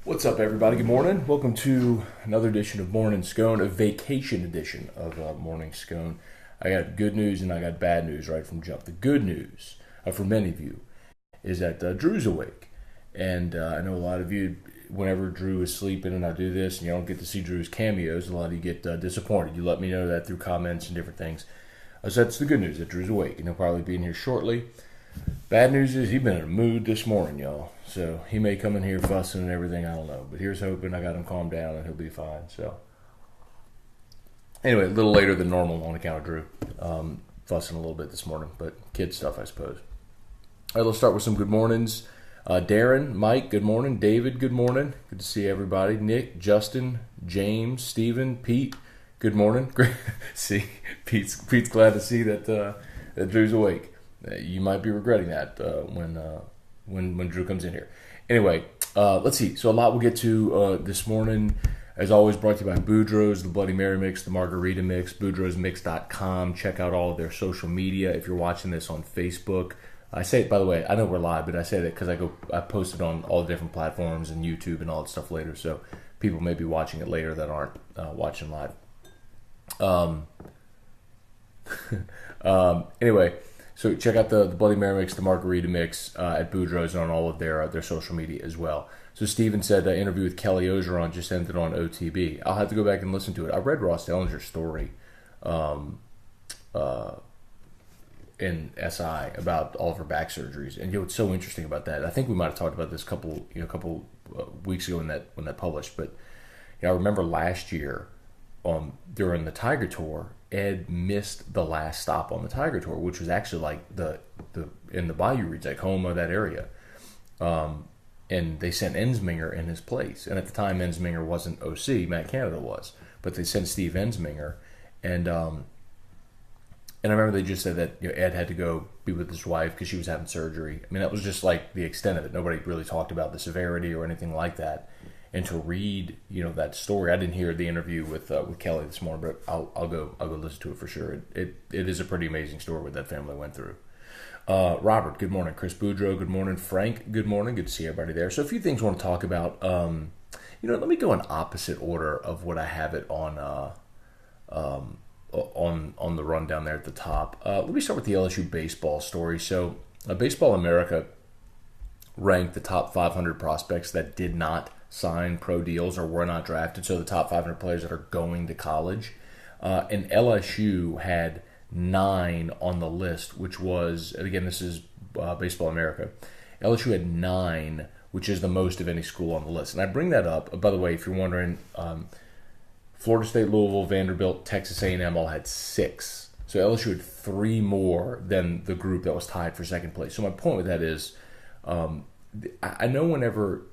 What's up, everybody? Good morning. Welcome to another edition of Morning Scone, a vacation edition of Morning Scone. I got good news and I got bad news right from jump. The good news, for many of you, is that Drew's awake. And I know a lot of you, whenever Drew is sleeping and I do this and you don't get to see Drew's cameos, a lot of you get disappointed. You let me know that through comments and different things. So that's the good news, that Drew's awake, and he'll probably be in here shortly. Bad news is he's been in a mood this morning, y'all. So he may come in here fussing and everything, I don't know. But here's hoping I got him calmed down and he'll be fine. So anyway, a little later than normal on account of Drew. Fussing a little bit this morning, but kid stuff, I suppose. All right, let's start with some good mornings. Darren, Mike, good morning. David, good morning. Good to see everybody. Nick, Justin, James, Stephen, Pete, good morning. Great. See, Pete's glad to see that Drew's awake. You might be regretting that when Drew comes in here. Anyway, let's see. So a lot we'll get to this morning. As always, brought to you by Boudreaux's, the Bloody Mary Mix, the Margarita Mix, boudreauxmix.com. Check out all of their social media. If you're watching this on Facebook, I say it, by the way, I know we're live, but I say that because I post it on all the different platforms and YouTube and all that stuff later. So people may be watching it later that aren't watching live. Anyway. So check out the Bloody Mary Mix, the Margarita Mix at Boudreaux's on all of their social media as well. So Steven said the interview with Kelly Ogeron just ended on OTB. I'll have to go back and listen to it. I read Ross Dellinger's story in SI about all of her back surgeries, and what's so interesting about that? I think we might have talked about this a couple weeks ago when that published. But I remember last year during the Tiger Tour, Ed missed the last stop on the Tiger Tour, which was actually like the in the Bayou Region, like Homa, that area. And they sent Ensminger in his place. And at the time, Ensminger wasn't OC, Matt Canada was. But they sent Steve Ensminger. And I remember they just said that Ed had to go be with his wife because she was having surgery. I mean, that was just like the extent of it. Nobody really talked about the severity or anything like that. And to read, that story, I didn't hear the interview with Kelly this morning, but I'll go listen to it for sure. It is a pretty amazing story what that family went through. Robert, good morning. Chris Boudreaux, good morning. Frank, good morning. Good to see everybody there. So a few things I want to talk about. Let me go in opposite order of what I have it on the rundown there at the top. Let me start with the LSU baseball story. So Baseball America ranked the top 500 prospects that did not sign pro deals or were not drafted, so the top 500 players that are going to college. And LSU had 9 on the list, which was, and again, this is Baseball America. LSU had 9, which is the most of any school on the list. And I bring that up, by the way, if you're wondering, Florida State, Louisville, Vanderbilt, Texas A&M all had 6. So LSU had 3 more than the group that was tied for second place. So my point with that is, I know whenever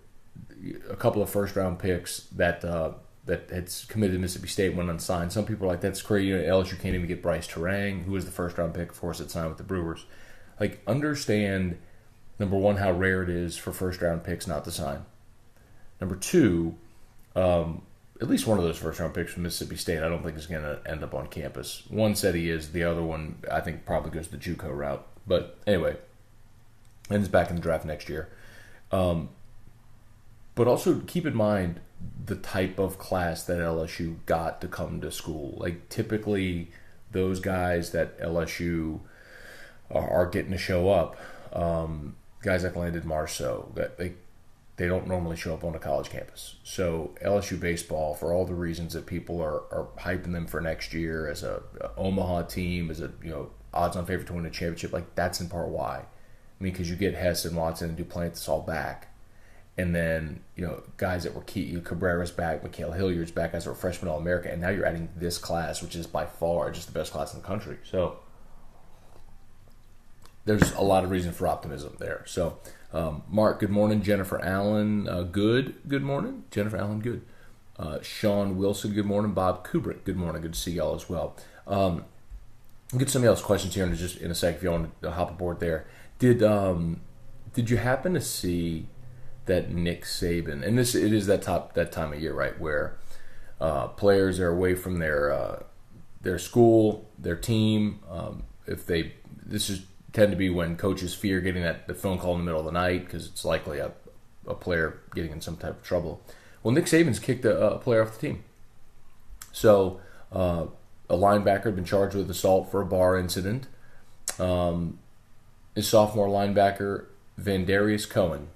a couple of first-round picks that had committed to Mississippi State went unsigned, some people are like, that's crazy. LSU can't even get Bryce Terang, who was the first-round pick, of course, that signed with the Brewers. Like, understand, number one, how rare it is for first-round picks not to sign. Number two, at least one of those first-round picks from Mississippi State I don't think is going to end up on campus. One said he is. The other one, I think, probably goes the JUCO route. But anyway, and is back in the draft next year. But also keep in mind the type of class that LSU got to come to school. Like, typically, those guys that LSU are getting to show up, guys like Landon Marceau, that they don't normally show up on a college campus. So LSU baseball, for all the reasons that people are hyping them for next year as a Omaha team, as a odds-on favorite to win a championship, like, that's in part why. I mean, because you get Hess and Watson and Duplantis all back. And then, guys that were key, Cabrera's back, Mikhail Hilliard's back, guys that were freshman All-America, and now you're adding this class, which is by far just the best class in the country. So there's a lot of reason for optimism there. So, Mark, good morning. Jennifer Allen, good morning. Jennifer Allen, good. Sean Wilson, good morning. Bob Kubrick, good morning. Good to see y'all as well. I'll get some of y'all's questions here in a sec if you want to hop aboard there. Did you happen to see that Nick Saban, and it is that time of year, right, where players are away from their school, their team. This is tend to be when coaches fear getting the phone call in the middle of the night because it's likely a a player getting in some type of trouble. Well, Nick Saban's kicked a player off the team. So a linebacker had been charged with assault for a bar incident. His sophomore linebacker, Scone.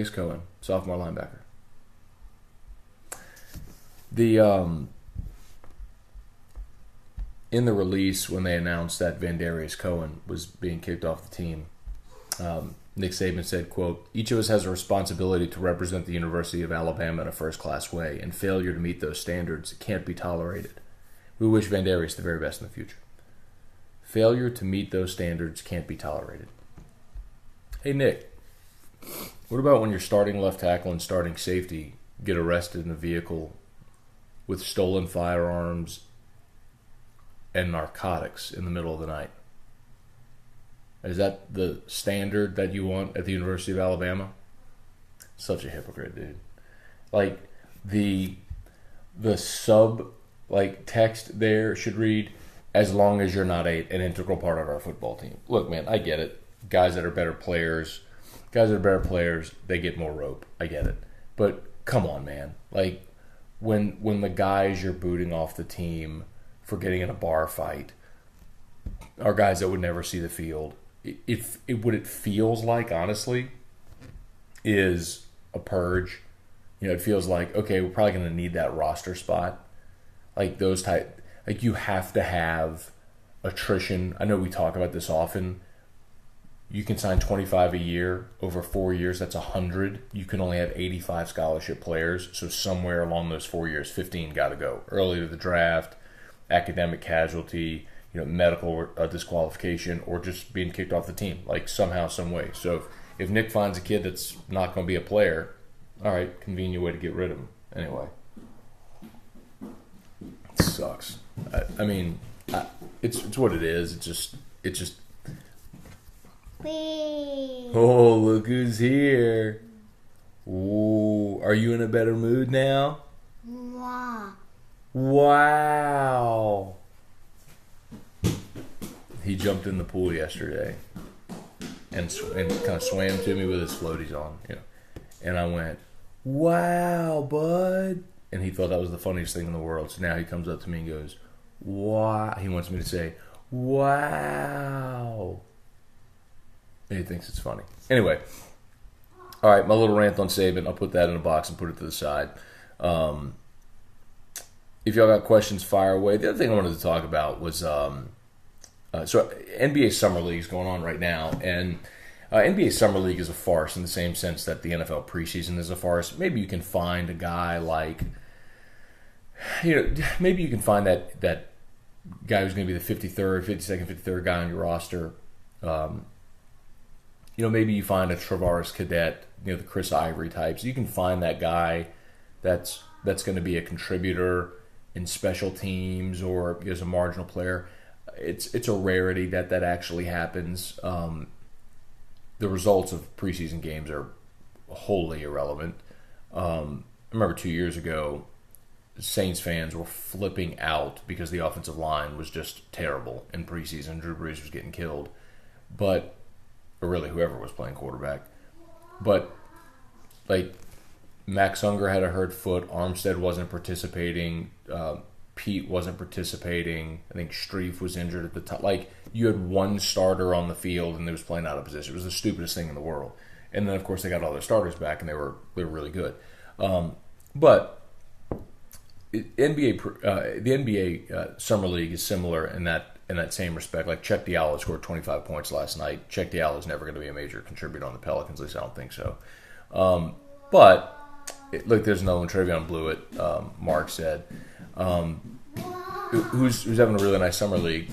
Scone, sophomore linebacker. The in the release when they announced that Scone was being kicked off the team, Nick Saban said, quote, "Each of us has a responsibility to represent the University of Alabama in a first-class way, and failure to meet those standards can't be tolerated. We wish the very best in the future." Failure to meet those standards can't be tolerated. Hey, Nick, what about when your starting left tackle and starting safety get arrested in a vehicle with stolen firearms and narcotics in the middle of the night? Is that the standard that you want at the University of Alabama? Such a hypocrite, dude. Like, the sub text there should read, "As long as you're not an integral part of our football team." Look, man, I get it. Guys that are better players, they get more rope. I get it. But come on, man. Like, when the guys you're booting off the team for getting in a bar fight are guys that would never see the field, what it feels like, honestly, is a purge. It feels like, okay, we're probably going to need that roster spot. Like those type, like you have to have attrition. I know we talk about this often. You can sign 25 a year over 4 years. That's 100. You can only have 85 scholarship players. So somewhere along those 4 years, 15 got to go. Early to the draft, academic casualty, medical disqualification, or just being kicked off the team, like somehow, some way. So if Nick finds a kid that's not going to be a player, all right, convenient way to get rid of him. Anyway, it sucks. I mean, it's what it is. It's just. Oh, look who's here! Ooh, are you in a better mood now? Wow! He jumped in the pool yesterday and kind of swam to me with his floaties on, And I went, "Wow, bud!" And he thought that was the funniest thing in the world. So now he comes up to me and goes, "Wow!" He wants me to say, "Wow!" And he thinks it's funny. Anyway, all right, my little rant on Saban. I'll put that in a box and put it to the side. If y'all got questions, fire away. The other thing I wanted to talk about was so NBA Summer League is going on right now, and NBA Summer League is a farce in the same sense that the NFL preseason is a farce. Maybe you can find a guy like, maybe you can find that guy who's going to be the 52nd, 53rd guy on your roster. Maybe you find a Travaris Cadet, the Chris Ivory types. You can find that guy that's going to be a contributor in special teams or as a marginal player. It's a rarity that actually happens. The results of preseason games are wholly irrelevant. I remember 2 years ago, Saints fans were flipping out because the offensive line was just terrible in preseason. Drew Brees was getting killed. Or really whoever was playing quarterback. But, Max Unger had a hurt foot. Armstead wasn't participating. Pete wasn't participating. I think Streif was injured at the time. You had one starter on the field and they was playing out of position. It was the stupidest thing in the world. And then, of course, they got all their starters back and they were really good. But the NBA Summer League is similar in that same respect. Like Chuck Diallo scored 25 points last night. Chuck Diallo is never going to be a major contributor on the Pelicans. At least I don't think so. Look, there's no one. Trevion Blewett, Mark said. Who's having a really nice summer league?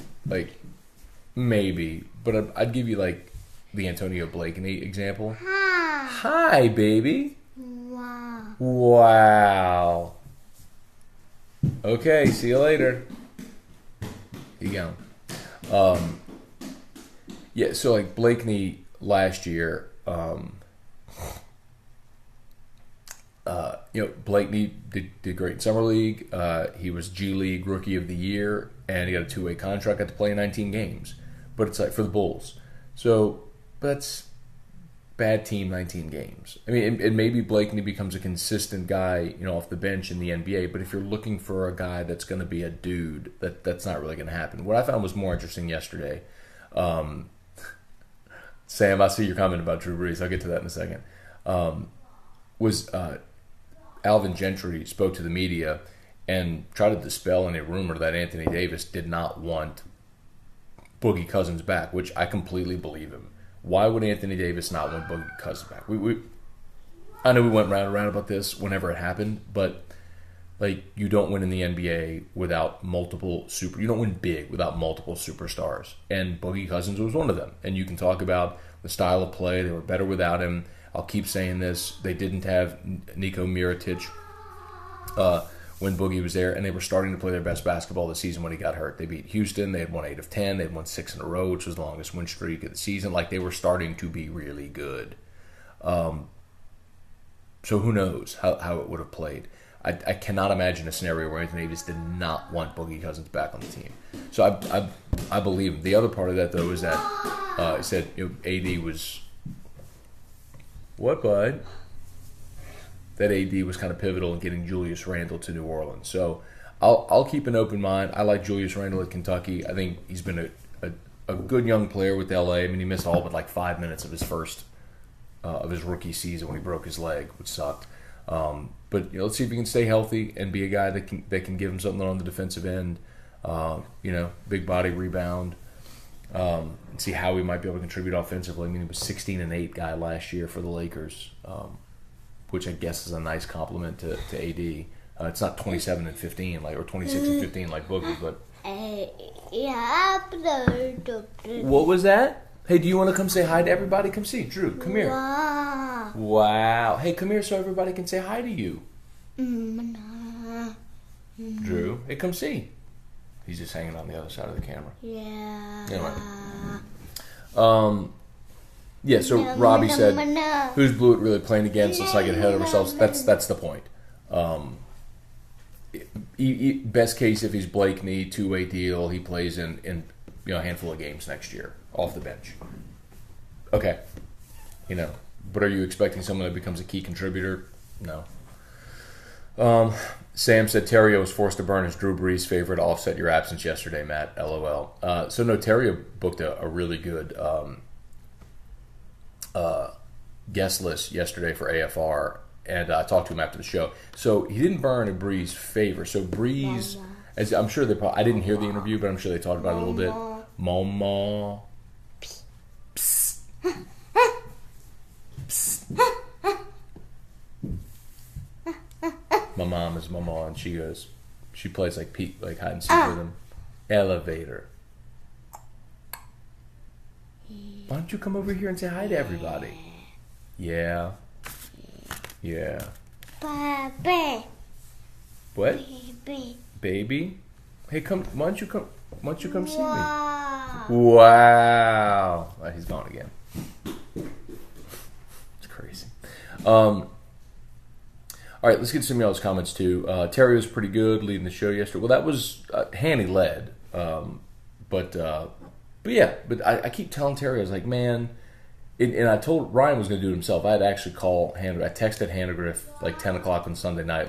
Maybe, but I'd give you the Antonio Blakeney example. Hi, baby. Wow. Okay, see you later. Here you go. Yeah, so Blakeney last year, Blakeney did great in Summer League. He was G League Rookie of the Year, and he got a 2-way contract, got to play in 19 games. But it's like for the Bulls. So that's bad team, 19 games. I mean, and maybe Blakeney becomes a consistent guy, off the bench in the NBA. But if you're looking for a guy that's going to be a dude, that's not really going to happen. What I found was more interesting yesterday. Sam, I see your comment about Drew Brees. I'll get to that in a second. Was Alving Gentry spoke to the media and tried to dispel any rumor that Anthony Davis did not want Boogie Cousins back, which I completely believe him. Why would Anthony Davis not want Boogie Cousins back? I know we went round and round about this whenever it happened, but you don't win in the NBA without you don't win big without multiple superstars. And Boogie Cousins was one of them. And you can talk about the style of play. They were better without him. I'll keep saying this. They didn't have Niko Mirotic when Boogie was there, and they were starting to play their best basketball this season when he got hurt. They beat Houston. They had won 8 of 10. They had won 6 in a row, which was the longest win streak of the season. They were starting to be really good. So who knows how it would have played. I cannot imagine a scenario where Anthony Davis did not want Boogie Cousins back on the team. So I believe him. The other part of that, though, is that he said AD was... What, bud? That AD was kind of pivotal in getting Julius Randle to New Orleans. So I'll keep an open mind. I like Julius Randle at Kentucky. I think he's been a good young player with LA. I mean, he missed all but 5 minutes of his first of his rookie season when he broke his leg, which sucked. But let's see if he can stay healthy and be a guy that can give him something on the defensive end. Big body rebound. And see how he might be able to contribute offensively. I mean, he was 16-8 guy last year for the Lakers, which I guess is a nice compliment to AD. It's not 27-15 or 26-15 like Boogie, but. What was that? Hey, do you want to come say hi to everybody? Come see Drew. Come here. Wow. Hey, come here so everybody can say hi to you. Drew, hey, come see. He's just hanging on the other side of the camera. Yeah. Anyway. So Robbie said, who's Blewett really playing against? Let's not get ahead of ourselves. That's the point. Best case, if he's Blakeney, 2-way deal, he plays in a handful of games next year off the bench. Okay. But are you expecting someone that becomes a key contributor? No. Sam said Terrio was forced to burn his Drew Brees favor to offset your absence yesterday, Matt. LOL. So no, Terrio booked a really good guest list yesterday for AFR, and I talked to him after the show. So he didn't burn a Brees favor. So Brees, as I'm sure I didn't hear the interview, but I'm sure they talked about it a little bit. Mama. Psst. Psst. My mom is Mama, and she plays like hide and seek with him. Elevator. Why don't you come over here and say hi to everybody? Yeah. Yeah. Baby. What? Baby? Hey, come. Why don't you come see me? Wow. Oh, he's gone again. It's crazy. All right, let's get some of y'all's comments too. Terry was pretty good leading the show yesterday. Well, that was Hanny led, but I keep telling Terry, I was like, man, and I told Ryan was going to do it himself. I had to actually call Hannah. I texted Hannah 10 o'clock on Sunday night,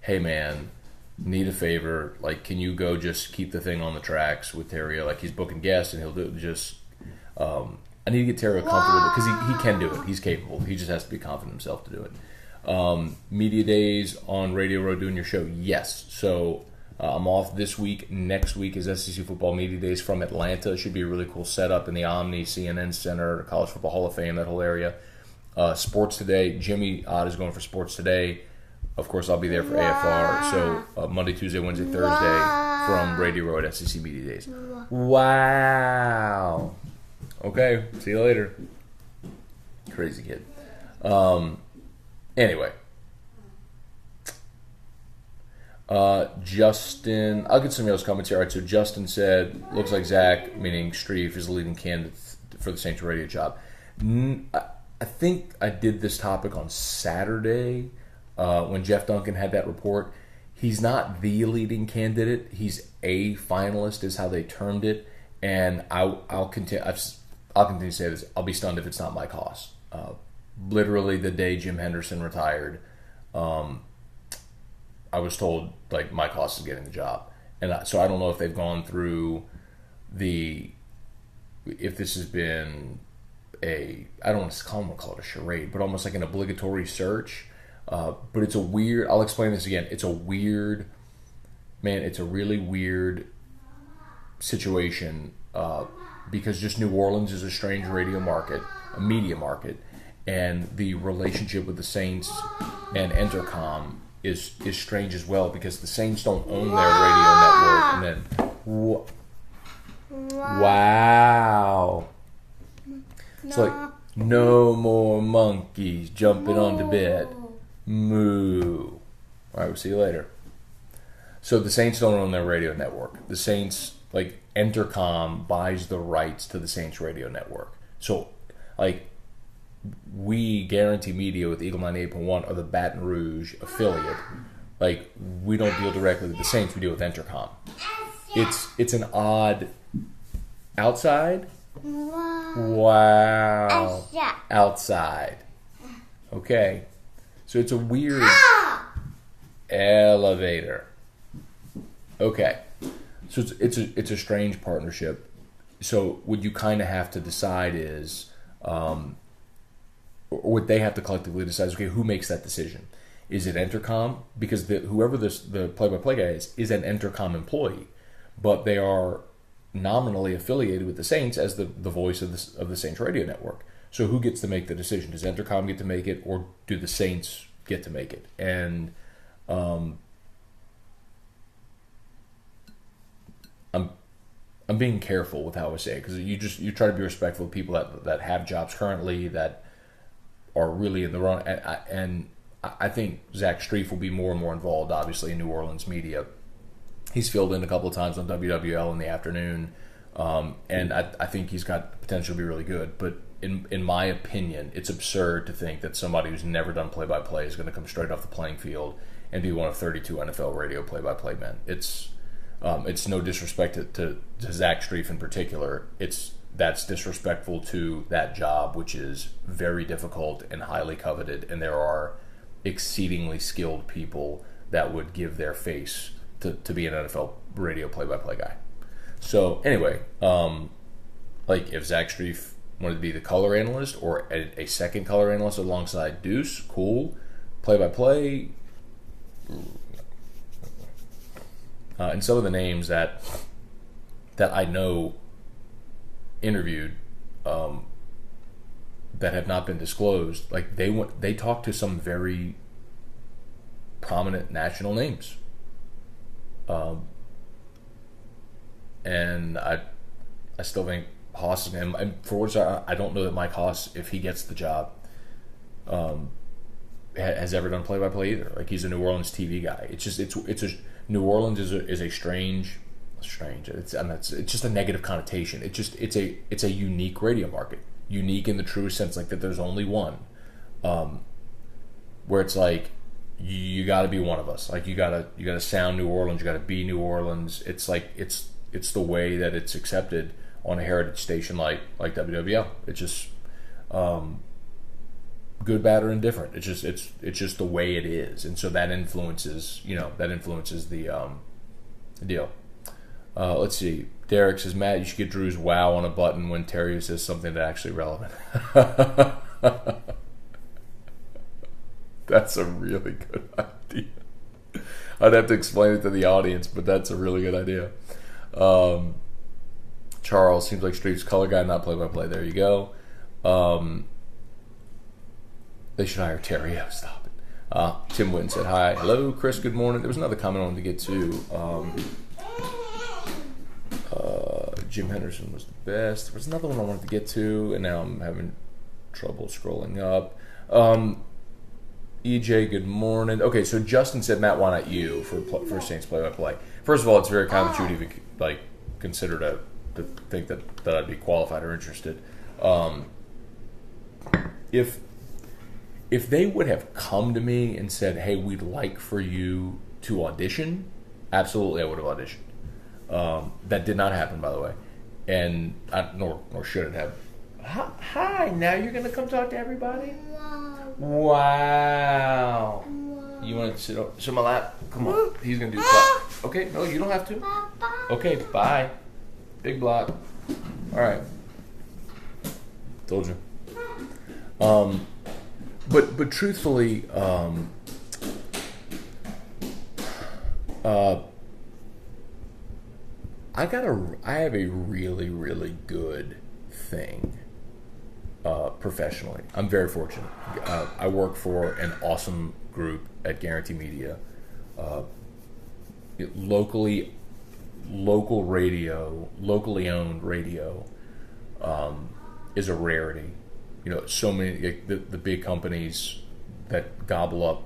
hey man, need a favor. Can you go just keep the thing on the tracks with Terry? He's booking guests and he'll do it. Just I need to get Terry comfortable with it because he can do it. He's capable. He just has to be confident himself to do it. Media days on Radio Row doing your show? Yes. So I'm off this week. Next week is SEC Football Media Days from Atlanta. It should be a really cool setup in the Omni, CNN Center, College Football Hall of Fame, that whole area. Sports Today. Jimmy Ott is going for Sports Today. Of course, I'll be there for AFR. So Monday, Tuesday, Wednesday, Thursday from Radio Row at SEC Media Days. Wow. Okay. See you later. Crazy kid. Anyway, Justin, I'll get some of those comments here. All right, so Justin said, looks like Zach, meaning Streif, is the leading candidate for the Saints radio job. I think I did this topic on Saturday. when Jeff Duncan had that report. He's not the leading candidate. He's a finalist, is how they termed it. And I'll continue to say this. I'll be stunned if it's not Mike Haas. Literally the day Jim Henderson retired, I was told like Mike Haas is getting the job, and so I don't know if they've gone through if this has been I don't want to call it a charade, but almost like an obligatory search. But it's a weird. I'll explain this again. It's a weird, man. It's a really weird situation because just New Orleans is a strange radio market, a media market, and the relationship with the Saints and Entercom is strange as well because the Saints don't own their radio network. And then, wow, it's like no more monkeys jumping on the bed. Moo. All right, we'll see you later. So the Saints don't own their radio network. The Saints, like Entercom, buys the rights to the Saints radio network. So, like, we Guarantee Media with Eagle 98.1 are the Baton Rouge affiliate. Like, we don't deal directly with the Saints. We deal with Entercom. It's an odd outside. Wow. Outside. Okay. So it's a weird elevator. Okay. So it's a strange partnership. So what you kind of have to decide is, or what they have to collectively decide is, okay, who makes that decision? Is it Entercom? Because whoever the play-by-play guy is an Entercom employee, but they are nominally affiliated with the Saints as the voice of the Saints radio network. So who gets to make the decision? Does Entercom get to make it, or do the Saints get to make it? And I'm being careful with how I say it because you try to be respectful of people that have jobs currently that are really in the wrong. And I think Zach Streif will be more and more involved, obviously, in New Orleans media. He's filled in a couple of times on WWL in the afternoon, and I think he's got potential to be really good. But in my opinion, it's absurd to think that somebody who's never done play-by-play is going to come straight off the playing field and be one of 32 NFL radio play-by-play men. It's no disrespect to Zach Streif in particular. That's disrespectful to that job, which is very difficult and highly coveted, and there are exceedingly skilled people that would give their face to be an NFL radio play-by-play guy. So anyway, like if Zach Streif wanted to be the color analyst or a second color analyst alongside Deuce, cool. Play-by-play. And some of the names that I know interviewed that have not been disclosed, like they talked to some very prominent national names. And I still think Haas, and for which I don't know that Mike Haas, if he gets the job, has ever done play-by-play either. Like he's a New Orleans TV guy. It's a New Orleans is a strange. It's just a negative connotation. It's a unique radio market, unique in the truest sense, like that. There's only one, where it's like you got to be one of us. Like you gotta sound New Orleans. You got to be New Orleans. It's like it's the way that it's accepted on a heritage station like WWL. It's just good, bad, or indifferent. It's just the way it is, and so that influences the deal. Let's see. Derek says, Matt, you should get Drew's wow on a button when Terry says something that's actually relevant. That's a really good idea. I'd have to explain it to the audience, but that's a really good idea. Charles, seems like Streif's color guy, not play-by-play. There you go. They should hire Terry. Oh, stop it. Tim Witten said, hi. Hello, Chris, good morning. There was another comment I wanted to get to. Jim Henderson was the best. There was another one I wanted to get to, and now I'm having trouble scrolling up. EJ, good morning. Okay, so Justin said, Matt, why not you for Saints play-by-play? First of all, it's very kind that you would even consider to think that I'd be qualified or interested. If if they would have come to me and said, "Hey, we'd like for you to audition," absolutely, I would have auditioned. That did not happen, by the way, and nor should it have. Hi, now you're gonna come talk to everybody? Wow. You want to sit on my lap? Come on. He's gonna do that. Okay, no, you don't have to. Okay, bye. Big block. All right. Told you. But truthfully, I have a really, really good thing professionally. I'm very fortunate. I work for an awesome group at Guarantee Media. Local radio, locally owned radio, is a rarity. So many the big companies that gobble up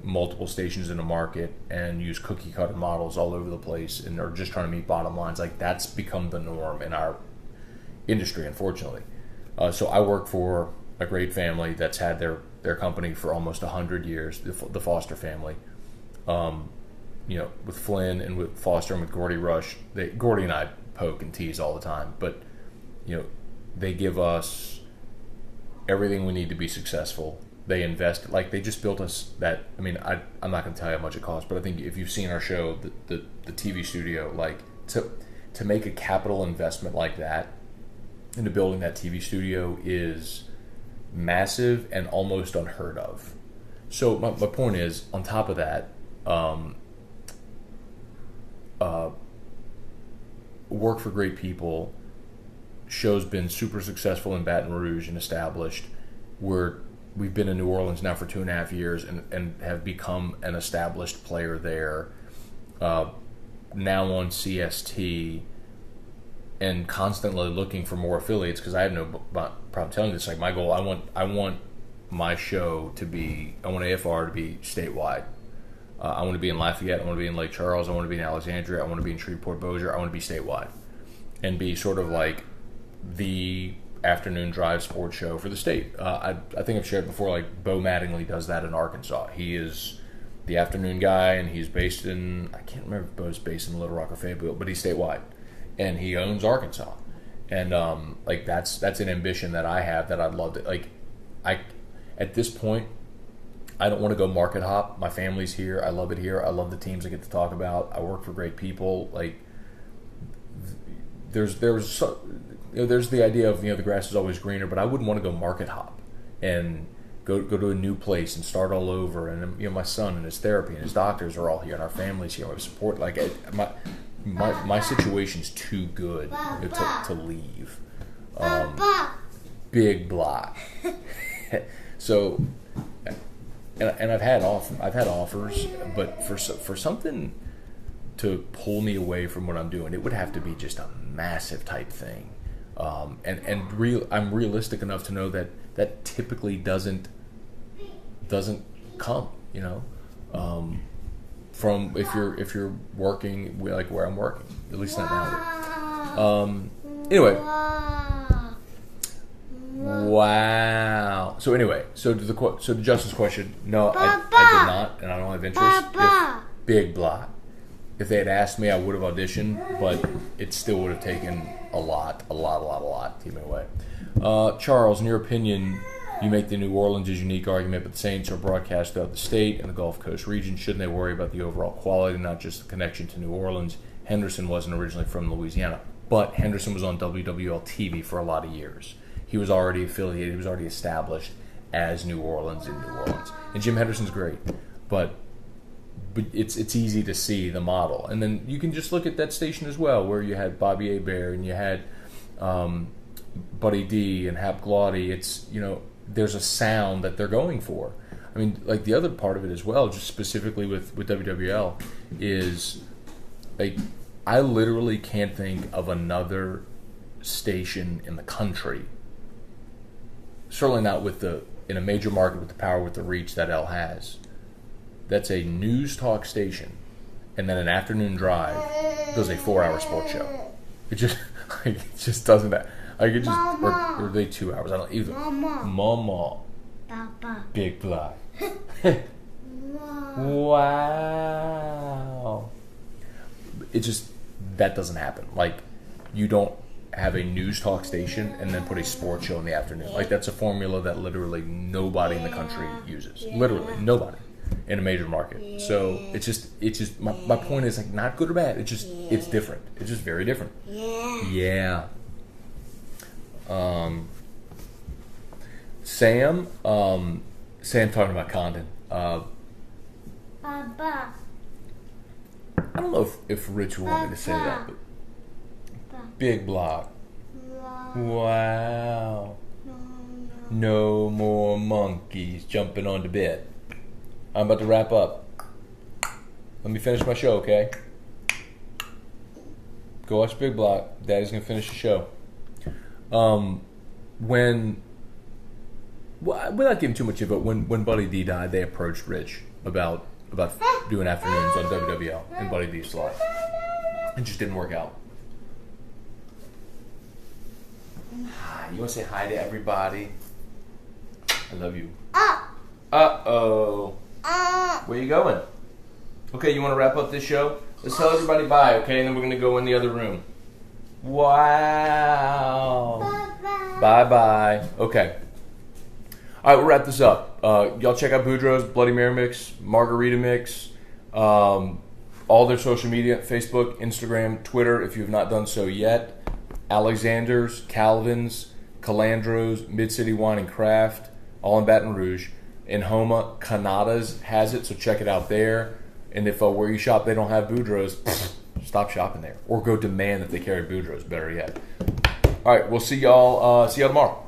multiple stations in the market and use cookie cutter models all over the place and are just trying to meet bottom lines. Like, that's become the norm in our industry, unfortunately. So I work for a great family that's had their company for almost 100 years, the Foster family. With Flynn and with Foster and with Gordy Rush, Gordy and I poke and tease all the time, but they give us everything we need to be successful. They invest, like they just built us that. I mean, I'm not going to tell you how much it costs, but I think if you've seen our show, the TV studio, like to make a capital investment like that into building that TV studio is massive and almost unheard of. So my point is, on top of that, work for great people. Show's been super successful in Baton Rouge and established. We've been in New Orleans now for 2.5 years and have become an established player there. Now on CST and constantly looking for more affiliates, because I have no problem telling you this. Like, my goal, I want my show to be, I want AFR to be statewide. I want to be in Lafayette. I want to be in Lake Charles. I want to be in Alexandria. I want to be in Shreveport, Bossier. I want to be statewide and be sort of like the afternoon drive sports show for the state. I think I've shared before, like, Bo Mattingly does that in Arkansas. He is the afternoon guy, and he's based in, I can't remember if Bo's based in Little Rock or Fayetteville, but he's statewide, and he owns Arkansas. And like that's an ambition that I have that I'd love to, like, at this point, I don't want to go market hop. My family's here. I love it here. I love the teams I get to talk about. I work for great people. Like, there's the idea of, the grass is always greener, but I wouldn't want to go market hop and go to a new place and start all over. And my son and his therapy and his doctors are all here, and our family's here. We have support. Like, my situation's too good to leave. Big block. So, and I've had offers, but for something to pull me away from what I'm doing, it would have to be just a massive type thing. I'm realistic enough to know that typically doesn't come, from if you're working like where I'm working, at least not now. Anyway, wow. So to Justin's question, no, I did not, and I don't have interest. Big block. If they had asked me, I would have auditioned, but it still would have taken a lot to keep me away. Charles, in your opinion, you make the New Orleans is unique argument, but the Saints are broadcast throughout the state and the Gulf Coast region. Shouldn't they worry about the overall quality, not just the connection to New Orleans? Henderson wasn't originally from Louisiana, but Henderson was on WWL TV for a lot of years. He was already affiliated. He was already established as New Orleans in New Orleans. And Jim Henderson's great, but it's easy to see the model. And then you can just look at that station as well, where you had Bobby Hebert and you had Buddy D and Hap Glaudy. It's, there's a sound that they're going for. I mean, like, the other part of it as well, just specifically with WWL, is, like, I literally can't think of another station in the country, certainly not in a major market with the power, with the reach that L has, that's a news talk station, and then an afternoon drive does a 4-hour sports show. It just doesn't. Or they 2 hours. I don't either. Mama. Papa. Big block. Wow. Wow. It just, that doesn't happen. Like, you don't have a news talk station and then put a sports show in the afternoon. Like, that's a formula that literally nobody in the country uses. Literally, nobody in a major market. So, it's just, my point is, like, not good or bad. It's just, it's different. It's just very different. Yeah. Sam talking about Condon. Papa. I don't know if Rich will want me to say that, but big block. Wow. No more monkeys jumping on the bed. I'm about to wrap up. Let me finish my show, okay? Go watch Big Block. Daddy's gonna finish the show. Without giving too much of it, when Buddy D died, they approached Rich about doing afternoons on WWL, and Buddy D slot. It just didn't work out. You want to say hi to everybody? I love you. Uh-oh. Where you going? Okay, you want to wrap up this show? Let's tell everybody bye, okay? And then we're going to go in the other room. Wow. Bye-bye. Okay. All right, we'll wrap this up. Y'all check out Boudreaux's Bloody Mary Mix, Margarita Mix, all their social media, Facebook, Instagram, Twitter, if you have not done so yet. Alexander's, Calvin's, Calandro's, Mid-City Wine and Craft, all in Baton Rouge. In Homa, Canada's has it, so check it out there. And if where you shop they don't have Boudreaux's, stop shopping there. Or go demand that they carry Boudreaux's, better yet. All right, we'll see y'all tomorrow.